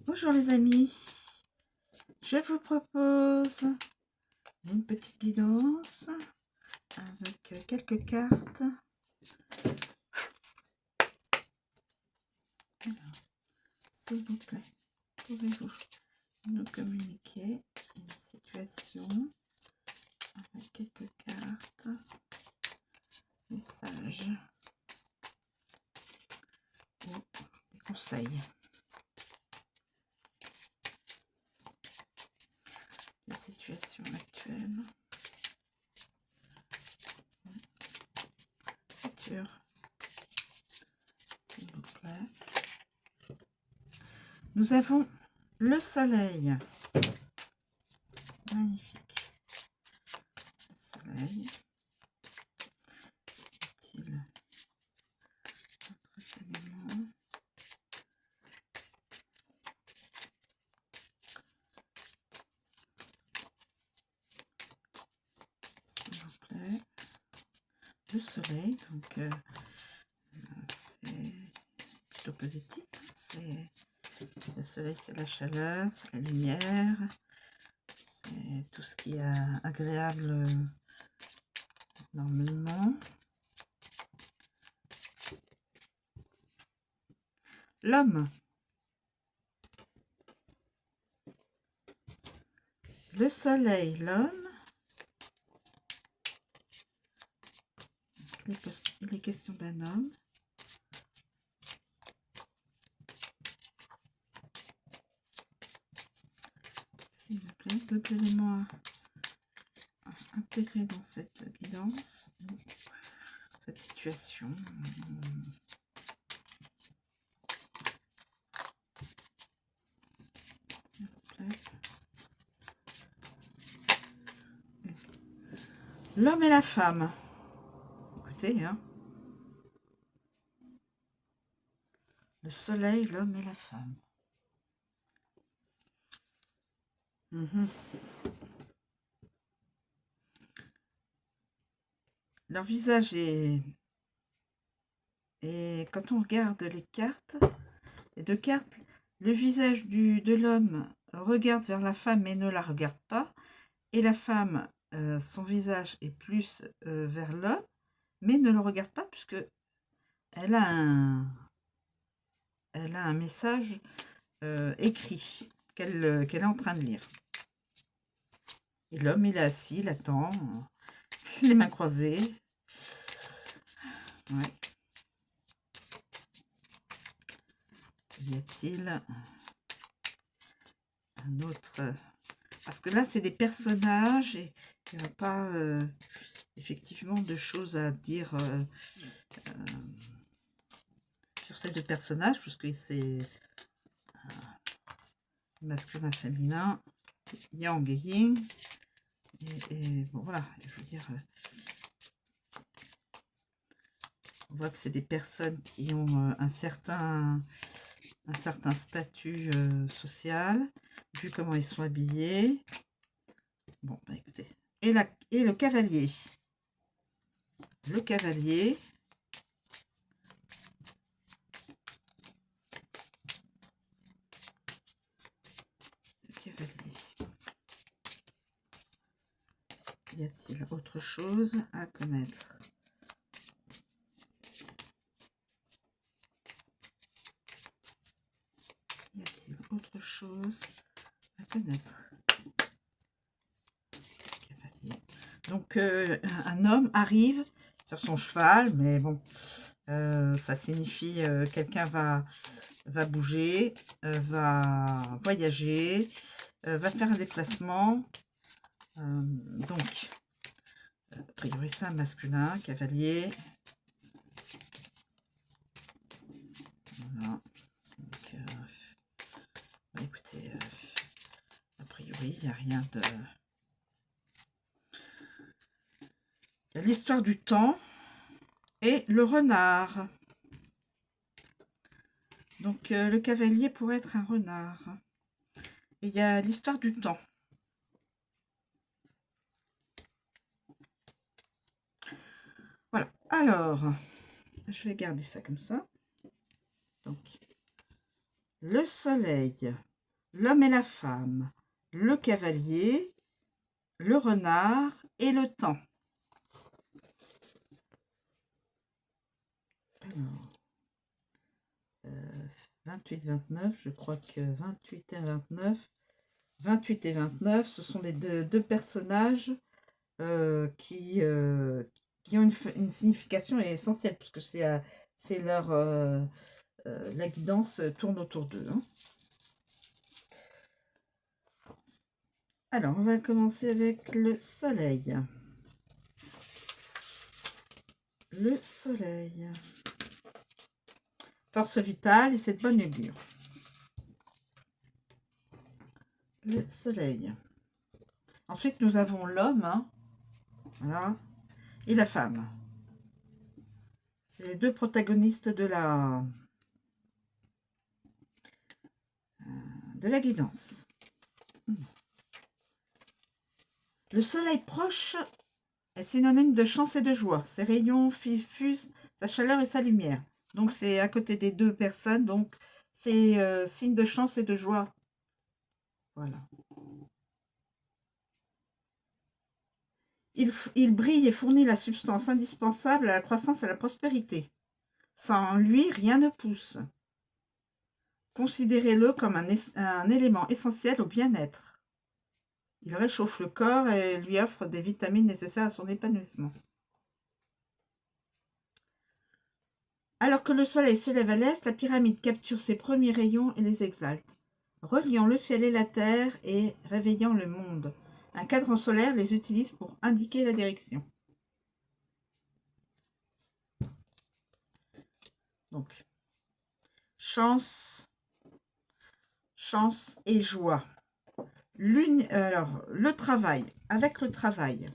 Bonjour les amis, je vous propose une petite guidance avec quelques cartes. Alors, s'il vous plaît, pouvez-vous nous communiquer une situation avec quelques cartes, messages ou des conseils de situation actuelle, futur, s'il vous plaît. Nous avons le soleil, magnifique, le soleil, est-il autre élément? S'il vous plaît, le soleil, donc c'est plutôt positif, c'est le soleil, c'est la chaleur, c'est la lumière, c'est tout ce qui est agréable normalement. L'homme, le soleil, l'homme, il est question d'un homme. S'il vous plaît, d'autres éléments à intégrer dans cette guidance, cette situation. S'il vous plaît. L'homme et la femme. Écoutez, hein. Le soleil, l'homme et la femme. Leur visage est... Et quand on regarde les cartes, les deux cartes, le visage de l'homme regarde vers la femme mais ne la regarde pas. Et la femme, son visage est plus vers l'homme mais ne le regarde pas puisque elle a un message écrit qu'elle est en train de lire. Et l'homme, il est assis, il attend, les mains croisées. Ouais. Y a-t-il un autre? Parce que là, c'est des personnages et il n'y a pas effectivement de choses à dire sur ces deux personnages, puisque c'est masculin, féminin, yang et yin. Et bon, voilà, je veux dire, on voit que c'est des personnes qui ont un certain statut social, vu comment ils sont habillés. Bon, bah écoutez. Et le cavalier. Le cavalier. Le cavalier. Y a-t-il autre chose à connaître? Y a-t-il autre chose à connaître? Cavalier. Donc, un homme arrive sur son cheval, mais bon, ça signifie quelqu'un va bouger, va voyager, va faire un déplacement. Donc, a priori, c'est un masculin, cavalier. Voilà. Donc, bah, écoutez, a priori, il n'y a rien de... L'histoire du temps et le renard. Donc, le cavalier pourrait être un renard. Et il y a l'histoire du temps. Voilà. Alors, je vais garder ça comme ça. Donc, le soleil. l'homme et la femme, le cavalier, le renard et le temps. Alors, 28-29, je crois que 28 et 29. 28 et 29, ce sont les deux personnages qui ont une signification essentielle, puisque c'est leur... la guidance tourne autour d'eux. Hein. Alors, on va commencer avec le soleil. Le soleil. Force vitale et cette bonne augure. Le soleil. Ensuite, nous avons l'homme, hein, voilà, et la femme. C'est les deux protagonistes de la guidance. Le soleil proche est synonyme de chance et de joie. Ses rayons fusent sa chaleur et sa lumière. Donc, c'est à côté des deux personnes. Donc, c'est signe de chance et de joie. Voilà. Il brille et fournit la substance indispensable à la croissance et à la prospérité. Sans lui, rien ne pousse. Considérez-le comme un élément essentiel au bien-être. Il réchauffe le corps et lui offre des vitamines nécessaires à son épanouissement. Alors que le soleil se lève à l'est, la pyramide capture ses premiers rayons et les exalte, reliant le ciel et la terre et réveillant le monde. Un cadran solaire les utilise pour indiquer la direction. Donc, chance et joie. Alors, le travail, avec le travail.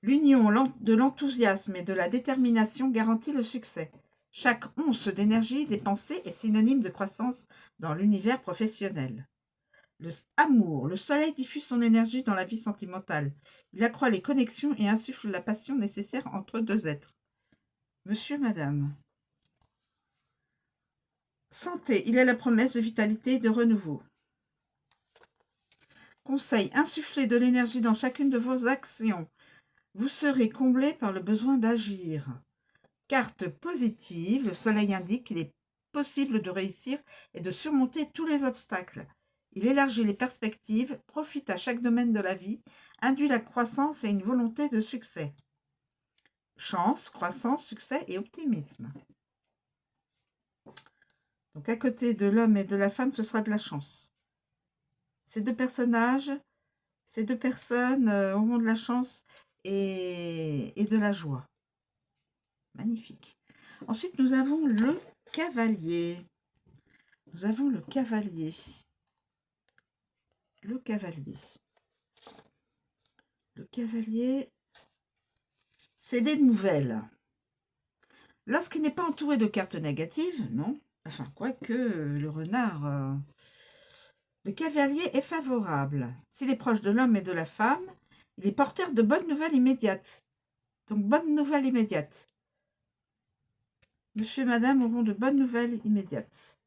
L'union de l'enthousiasme et de la détermination garantit le succès. Chaque once d'énergie dépensée est synonyme de croissance dans l'univers professionnel. Amour, le soleil diffuse son énergie dans la vie sentimentale. Il accroît les connexions et insuffle la passion nécessaire entre deux êtres. Monsieur, madame. Santé, il est la promesse de vitalité et de renouveau. Conseil, insufflez de l'énergie dans chacune de vos actions. Vous serez comblé par le besoin d'agir. Carte positive, le soleil indique qu'il est possible de réussir et de surmonter tous les obstacles. Il élargit les perspectives, profite à chaque domaine de la vie, induit la croissance et une volonté de succès. Chance, croissance, succès et optimisme. Donc à côté de l'homme et de la femme, ce sera de la chance. Ces deux personnages, ces deux personnes auront de la chance et de la joie. Magnifique. Ensuite, nous avons le cavalier. Le cavalier. Le cavalier, c'est des nouvelles. Lorsqu'il n'est pas entouré de cartes négatives, non. Enfin, quoique le renard... Le cavalier est favorable. S'il est proche de l'homme et de la femme, il est porteur de bonnes nouvelles immédiates. Donc, bonnes nouvelles immédiates. Monsieur et madame auront de bonnes nouvelles immédiates.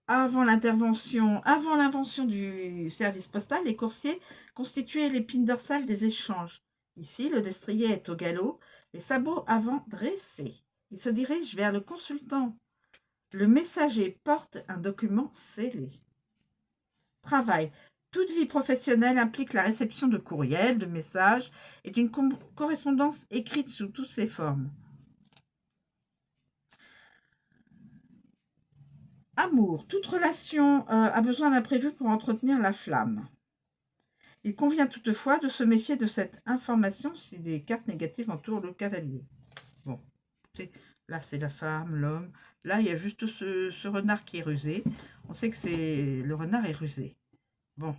Avant l'invention du service postal, les coursiers constituaient l'épine dorsale des échanges. Ici, le destrier est au galop, les sabots avant dressés. Il se dirige vers le consultant. Le messager porte un document scellé. Travail. Toute vie professionnelle implique la réception de courriels, de messages et d'une correspondance écrite sous toutes ses formes. Amour. Toute relation a besoin d'imprévu pour entretenir la flamme. Il convient toutefois de se méfier de cette information si des cartes négatives entourent le cavalier. Bon, là c'est la femme, l'homme. Là, il y a juste ce renard qui est rusé. On sait que le renard est rusé. Bon.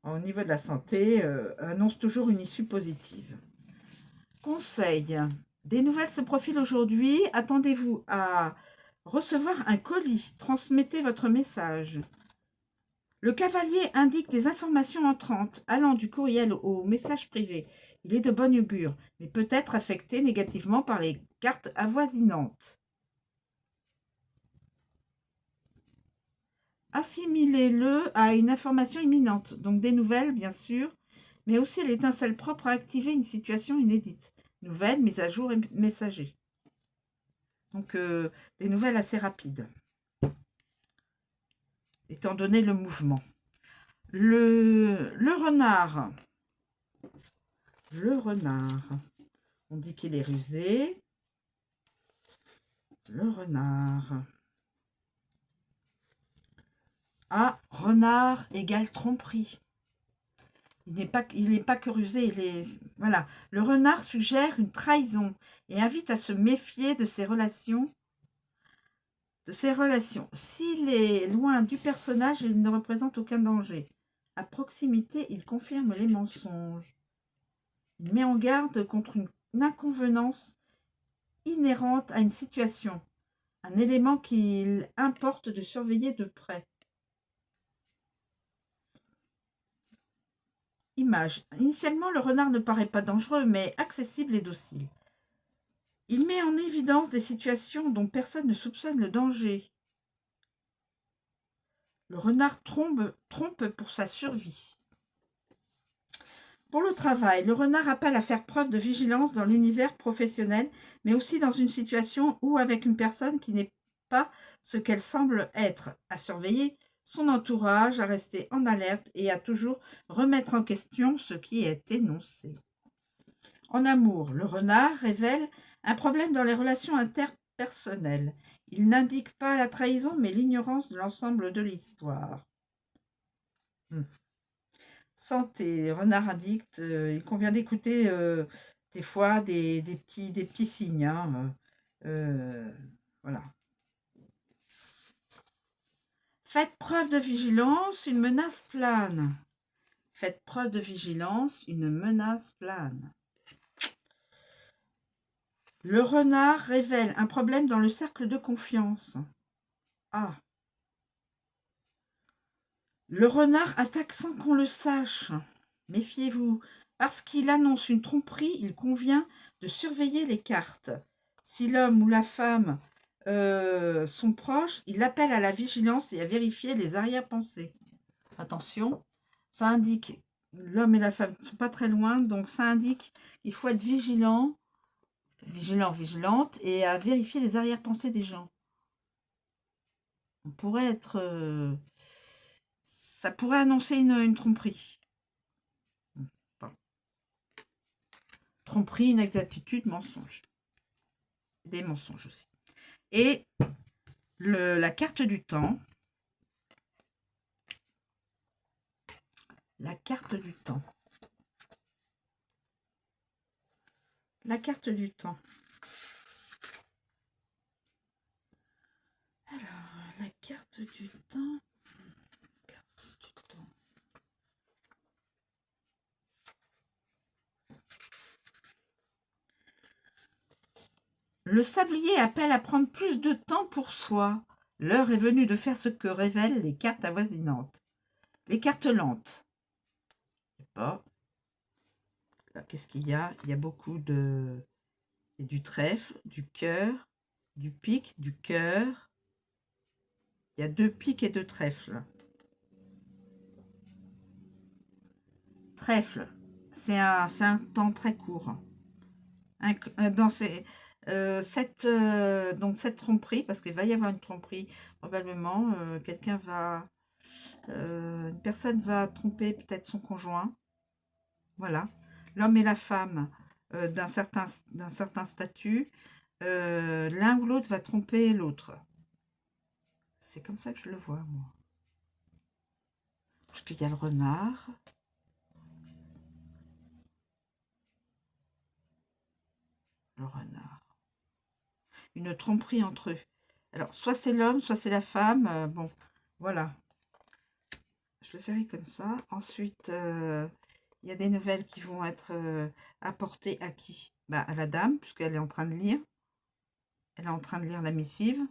Au niveau de la santé, annonce toujours une issue positive. Conseil. Des nouvelles se profilent aujourd'hui. Attendez-vous à Recevoir un colis. Transmettez votre message. Le cavalier indique des informations entrantes allant du courriel au message privé. Il est de bon augure, mais peut être affecté négativement par les cartes avoisinantes. Assimilez-le à une information imminente, donc des nouvelles bien sûr, mais aussi l'étincelle propre à activer une situation inédite. Nouvelles, mises à jour et messagers. Donc des nouvelles assez rapides, étant donné le mouvement. Le renard. Le renard. On dit qu'il est rusé. Le renard. Ah, renard égale tromperie. Il n'est pas que rusé, il est... Voilà. Le renard suggère une trahison et invite à se méfier de ses relations. S'il est loin du personnage, il ne représente aucun danger. À proximité, il confirme les mensonges. Il met en garde contre une inconvenance inhérente à une situation, un élément qu'il importe de surveiller de près. Image. Initialement, le renard ne paraît pas dangereux, mais accessible et docile. Il met en évidence des situations dont personne ne soupçonne le danger. Le renard trompe pour sa survie. Pour le travail, le renard appelle à faire preuve de vigilance dans l'univers professionnel, mais aussi dans une situation ou avec une personne qui n'est pas ce qu'elle semble être, à surveiller son entourage, à rester en alerte et à toujours remettre en question ce qui est énoncé. En amour, le renard révèle un problème dans les relations interpersonnelles. Il n'indique pas la trahison, mais l'ignorance de l'ensemble de l'histoire. Santé, renard addict, il convient d'écouter des fois des petits signes. Hein, voilà. Faites preuve de vigilance, une menace plane. Faites preuve de vigilance, une menace plane. Le renard révèle un problème dans le cercle de confiance. Ah. Le renard attaque sans qu'on le sache. Méfiez-vous. Parce qu'il annonce une tromperie, il convient de surveiller les cartes. Si l'homme ou la femme sont proches, il appelle à la vigilance et à vérifier les arrière-pensées. Attention, ça indique, l'homme et la femme ne sont pas très loin, donc ça indique qu'il faut être vigilant, vigilante, et à vérifier les arrière-pensées des gens. On pourrait être... ça pourrait annoncer une tromperie. Tromperie, inexactitude, mensonge. Des mensonges aussi. Et la carte du temps. La carte du temps. La carte du temps. Alors, la carte du temps. Carte du temps. Le sablier appelle à prendre plus de temps pour soi. L'heure est venue de faire ce que révèlent les cartes avoisinantes. Les cartes lentes. Je sais pas. Qu'est-ce qu'il y a? Il y a beaucoup de... Il y a du trèfle, du cœur, du pic, du cœur. Il y a 2 pics et 2 trèfles. Trèfle, c'est un temps très court. Dans cette tromperie, parce qu'il va y avoir une tromperie, probablement, une personne va tromper peut-être son conjoint. Voilà. L'homme et la femme d'un certain statut, l'un ou l'autre va tromper l'autre. C'est comme ça que je le vois, moi. Parce qu'il y a le renard. Le renard. Une tromperie entre eux. Alors, soit c'est l'homme, soit c'est la femme. Bon, voilà. Je le ferai comme ça. Ensuite, il y a des nouvelles qui vont être apportées à qui? Bah, à la dame, puisqu'elle est en train de lire. Elle est en train de lire la missive.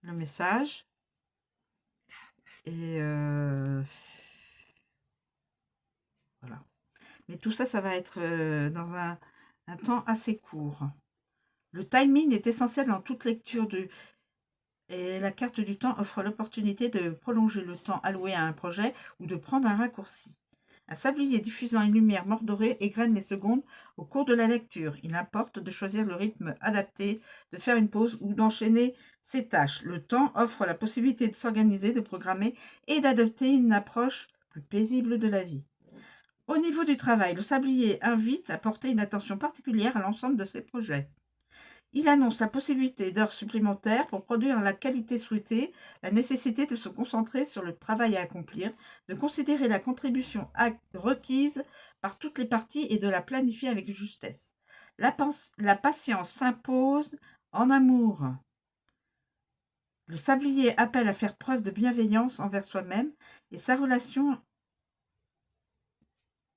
le message. Et voilà. Mais tout ça, ça va être dans un temps assez court. Le timing est essentiel dans toute lecture et la carte du temps offre l'opportunité de prolonger le temps alloué à un projet ou de prendre un raccourci. Un sablier diffusant une lumière mordorée égrène les secondes au cours de la lecture. Il importe de choisir le rythme adapté, de faire une pause ou d'enchaîner ses tâches. Le temps offre la possibilité de s'organiser, de programmer et d'adopter une approche plus paisible de la vie. Au niveau du travail, le sablier invite à porter une attention particulière à l'ensemble de ses projets. Il annonce la possibilité d'heures supplémentaires pour produire la qualité souhaitée, la nécessité de se concentrer sur le travail à accomplir, de considérer la contribution requise par toutes les parties et de la planifier avec justesse. La patience s'impose en amour. Le sablier appelle à faire preuve de bienveillance envers soi-même et sa relation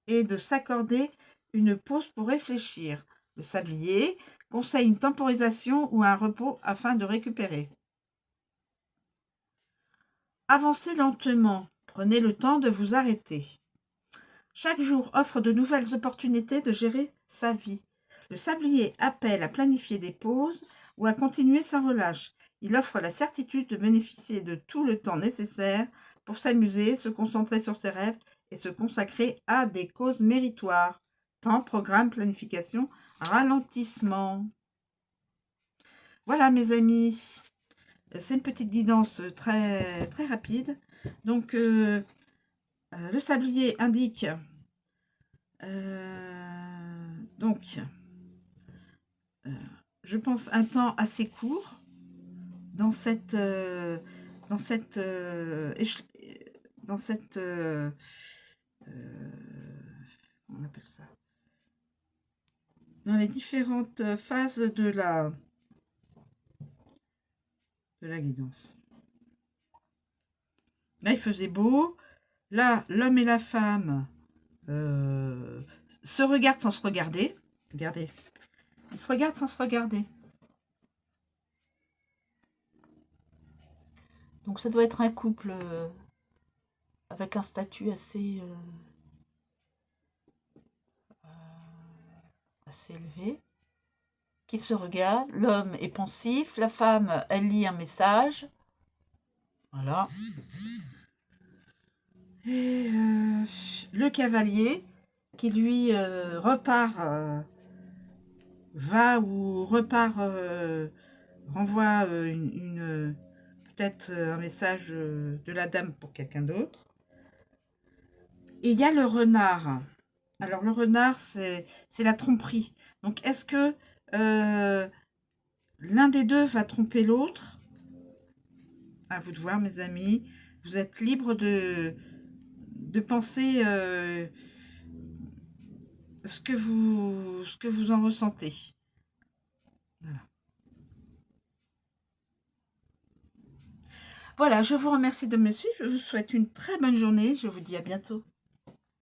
est de s'accorder une pause pour réfléchir. Le sablier conseille une temporisation ou un repos afin de récupérer. Avancez lentement. Prenez le temps de vous arrêter. Chaque jour offre de nouvelles opportunités de gérer sa vie. Le sablier appelle à planifier des pauses ou à continuer sans relâche. Il offre la certitude de bénéficier de tout le temps nécessaire pour s'amuser, se concentrer sur ses rêves et se consacrer à des causes méritoires. Temps, programme, planification, ralentissement. Voilà mes amis, c'est une petite guidance très, très rapide. Donc, le sablier indique donc, je pense un temps assez court dans cette on appelle ça, dans les différentes phases de la guidance. Là, il faisait beau. Là, l'homme et la femme se regardent sans se regarder. Regardez. Ils se regardent sans se regarder. Donc ça doit être un couple avec un statut assez élevé, qui se regarde. L'homme est pensif, la femme, elle lit un message. Voilà. Et le cavalier qui lui va ou repart, renvoie peut-être un message de la dame pour quelqu'un d'autre. Et il y a le renard. Alors le renard, c'est la tromperie. Donc est-ce que l'un des deux va tromper l'autre? À vous de voir, mes amis. Vous êtes libre de penser ce que vous en ressentez. Voilà. Voilà, je vous remercie de me suivre. Je vous souhaite une très bonne journée. Je vous dis à bientôt.